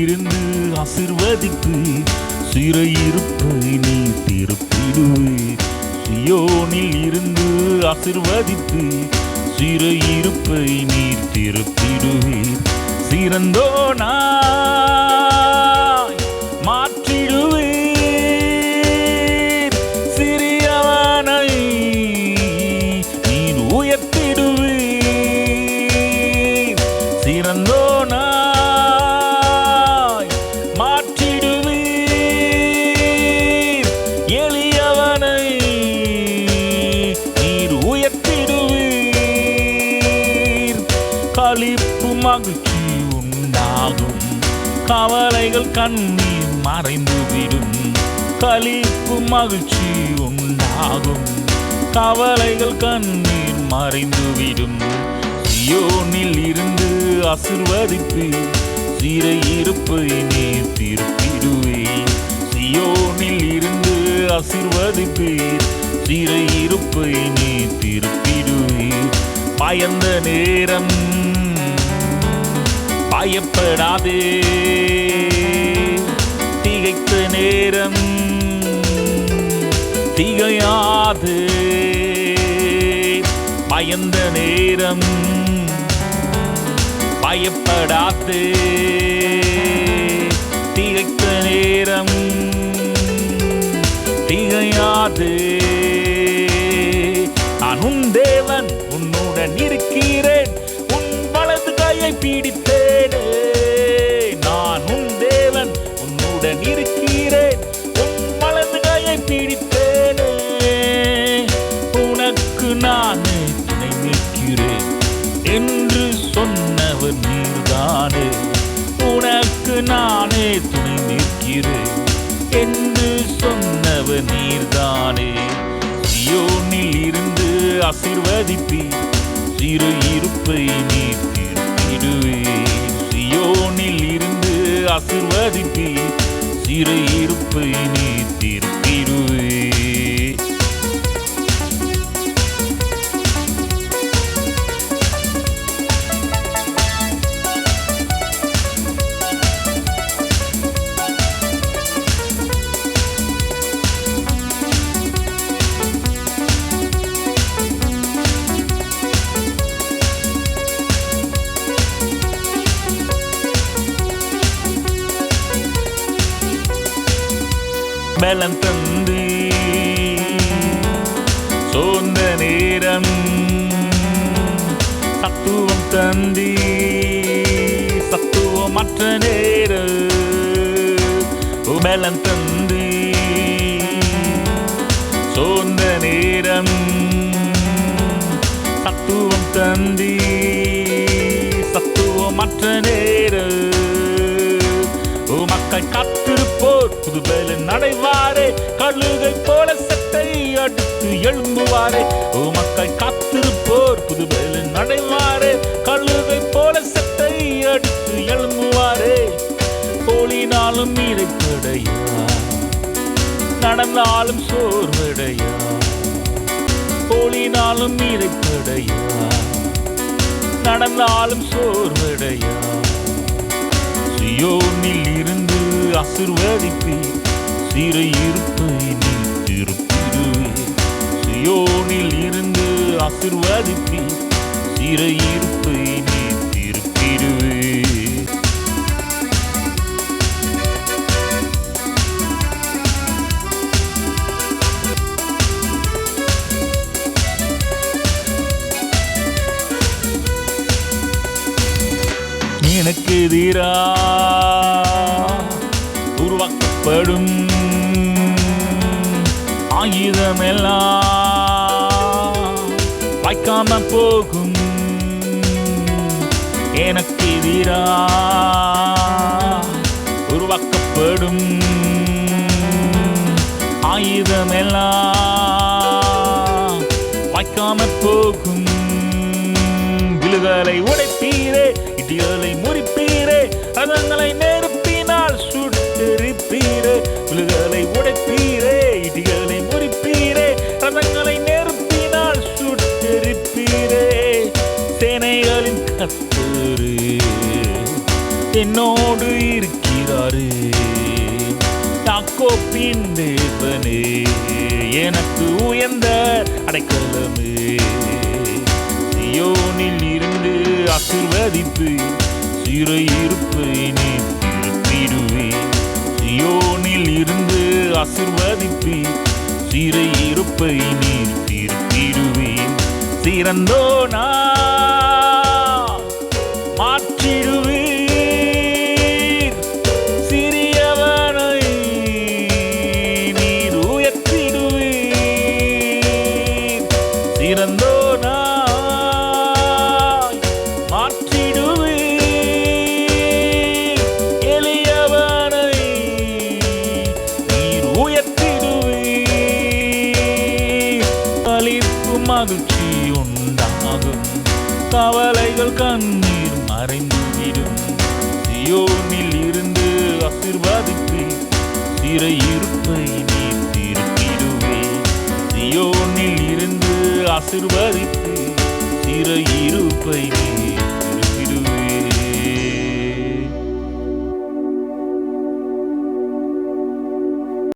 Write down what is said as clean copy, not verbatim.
இருந்து ஆசீர்வதிப்பு சிறையிருப்பை நீ திருப்பிடுவீர். சியோனில் இருந்து ஆசீர்வதிப்பு சிறையிருப்பை நீர் திருப்பிடுவீர். சிறந்தோனாய் மாற்றிடுவீர். சிறியவனை நீர் உயர்த்திடுவீர். சிறந்தோனாய் மாற்றிடுவீர். எளியவனை நீர் உயர்த்திடுவீர். களிப்பு மகிழ்ச்சி உண்டாகும், கவலைகள் கண்ணீர் மறைந்துவிடும். களிப்பு மகிழ்ச்சி உண்டாகும், கவலைகள் கண்ணீர் மறைந்துவிடும். சியோனில் இருந்து ஆசீர்வதிப்பு சிறையிருப்பை நீர் திருப்பிடுவீர். சியோனில் இருந்து ஆசீர்வதிப்பு சிறையிருப்பை நீர் திருப்பிடுவீர். பயந்த நேரம் பயப்படாதே, திகைத்த நேரம் திகையாதே. பயந்த நேரம் பயப்படாதே, திகைத்த நேரம் திகையாதே. நான் உன் தேவன், உன்னுடன் இருக்கிறேன், உன் வலது கையை பிடித்தேனே. நான் உன் தேவன், உன்னுடன் இருக்கிறேன், உன் வலது கையை பிடித்தேனே. உனக்கு நானே துணை நிற்கிறேன் என்று சொன்னவர் நீர்தானே. உனக்கு நானே துணை நிற்கிறேன் என்று சொன்னவர் நீர்தானே. சியோனில் இருந்து ஆசீர்வதிப்பீர் சிறையிருப்பை நீர் திருப்பிடுவீர். சியோனில் இருந்து ஆசீர்வதிப்பீர் சிறையிருப்பை நீர் திருப்பிடுவீர். பலம் தந்து சோர்ந்த நேரம் சத்துவம் தந்தி சத்துவமற்ற நேரம். பலம் தந்து சோர்ந்த நேரம் சத்துவம் தந்தி சத்துவமற்ற நேரம். மக்கள் காத்திருப்போர் புதுபலன் அடைவாரே, கழுகை போல சட்டை அடித்து எழும்புவாரே. மக்கள் காத்திருப்போர் புதுபலன் அடைவாரே, கழுகை போல சட்டை அடித்து எழும்புவாரே. போலினாலும் இறைப்படையா, நடந்தாலும் சோர்வடையா. போலினாலும் இறைப்படையா, நடந்தாலும் சோர்வடையா. சியோனில் இருந்து ஆசீர்வதிப்பீர் சிறையிருப்பை நீர் திருப்பிடுவீர். சியோனில் இருந்து ஆசீர்வதிப்பீர் சிறையிருப்பை நீர் திருப்பிடுவீர். எனக்கு எதிரா உருவாக்கப்படும் ஆயுதமெல்லாம் வாய்க்காம போகும். எனக்கு எதிரா உருவாக்கப்படும் ஆயுதமெல்லாம் வாய்க்காம போகும். விழுதலை உடைப்பீரே, இடிகளை முறிப்பீரே, ரதங்களை நெருப்பினால் சுட்டெரிப்பீரே. விழுதலை உடைப்பீரே, இடிகளை முறிப்பீரே, ரதங்களை நெருப்பினால் சுட்டெரிப்பீரே. சேனைகளின் கர்த்தரே, என்னோடு இருக்கிறாரே. யாக்கோபின் தேவனே, எனக்கு உயர்ந்த அடைக்கலமே. சீயோனில் இருந்து ஆசீர்வதிப்பு சிறையிருப்பை நீர் திருப்பிடுவே. சீயோனில் இருந்து ஆசீர்வதிப்பு சிறையிருப்பை நீர் திருப்பிடுவே. சிறந்தோனா மாற்றிடுவீர், சிறியவனை நீர் உயர்த்திடுவீர். சிறந்தோனாய் மாற்றிடுவீர், எளியவனை நீர் உயர்த்திடுவீர். களிப்பு மகிழ்ச்சி உண்டாகும், கவலைகள் கண்ணீர் மறைந்துவிடும். சீயோனில் இருந்து ஆசீர்வதிப்பு சிறையிருப்பை நீர் திருப்பிடுவே. சீயோனில் இருந்து ஆசீர்வதிப்பு சிறையிருப்பை நீர்